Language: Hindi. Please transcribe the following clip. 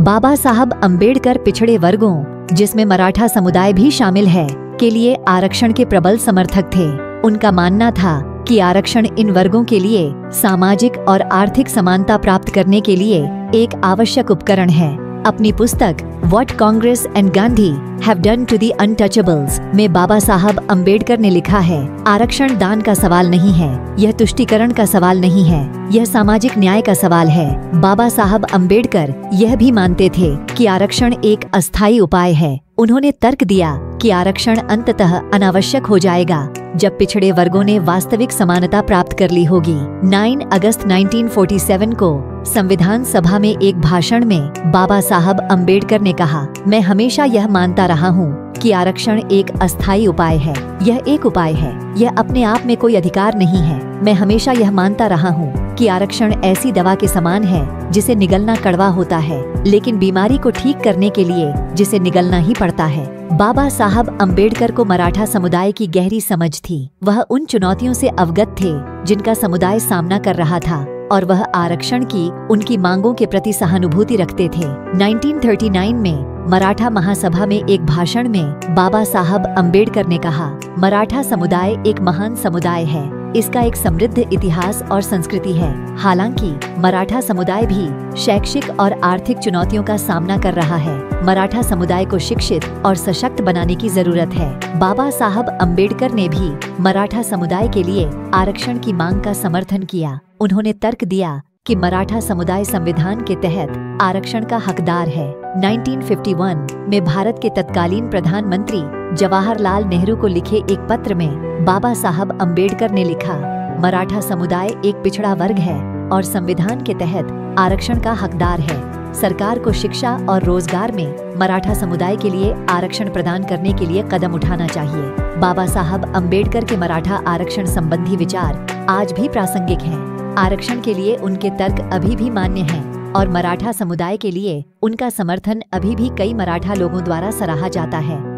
बाबा साहब अंबेडकर पिछड़े वर्गों, जिसमें मराठा समुदाय भी शामिल है, के लिए आरक्षण के प्रबल समर्थक थे। उनका मानना था कि आरक्षण इन वर्गों के लिए सामाजिक और आर्थिक समानता प्राप्त करने के लिए एक आवश्यक उपकरण है। अपनी पुस्तक what Congress and Gandhi have done to the untouchables में बाबा साहब अंबेडकर ने लिखा है, आरक्षण दान का सवाल नहीं है, यह तुष्टीकरण का सवाल नहीं है, यह सामाजिक न्याय का सवाल है। बाबा साहब अंबेडकर यह भी मानते थे कि आरक्षण एक अस्थायी उपाय है। उन्होंने तर्क दिया कि आरक्षण अंततः अनावश्यक हो जाएगा जब पिछड़े वर्गों ने वास्तविक समानता प्राप्त कर ली होगी। 9 अगस्त 1947 को संविधान सभा में एक भाषण में बाबा साहब अंबेडकर ने कहा, मैं हमेशा यह मानता रहा हूँ कि आरक्षण एक अस्थायी उपाय है। यह एक उपाय है, यह अपने आप में कोई अधिकार नहीं है। मैं हमेशा यह मानता रहा हूँ कि आरक्षण ऐसी दवा के समान है जिसे निगलना कड़वा होता है, लेकिन बीमारी को ठीक करने के लिए जिसे निगलना ही पड़ता है। बाबा साहब अंबेडकर को मराठा समुदाय की गहरी समझ थी। वह उन चुनौतियों से अवगत थे जिनका समुदाय सामना कर रहा था और वह आरक्षण की उनकी मांगों के प्रति सहानुभूति रखते थे। 1939 में मराठा महासभा में एक भाषण में बाबा साहब अंबेडकर ने कहा, मराठा समुदाय एक महान समुदाय है, इसका एक समृद्ध इतिहास और संस्कृति है। हालांकि मराठा समुदाय भी शैक्षिक और आर्थिक चुनौतियों का सामना कर रहा है। मराठा समुदाय को शिक्षित और सशक्त बनाने की जरूरत है। बाबा साहब अंबेडकर ने भी मराठा समुदाय के लिए आरक्षण की मांग का समर्थन किया। उन्होंने तर्क दिया कि मराठा समुदाय संविधान के तहत आरक्षण का हकदार है। 1951 में भारत के तत्कालीन प्रधानमंत्री जवाहरलाल नेहरू को लिखे एक पत्र में बाबा साहब अंबेडकर ने लिखा, मराठा समुदाय एक पिछड़ा वर्ग है और संविधान के तहत आरक्षण का हकदार है। सरकार को शिक्षा और रोजगार में मराठा समुदाय के लिए आरक्षण प्रदान करने के लिए कदम उठाना चाहिए। बाबा साहब अंबेडकर के मराठा आरक्षण संबंधी विचार आज भी प्रासंगिक हैं। आरक्षण के लिए उनके तर्क अभी भी मान्य हैं और मराठा समुदाय के लिए उनका समर्थन अभी भी कई मराठा लोगों द्वारा सराहा जाता है।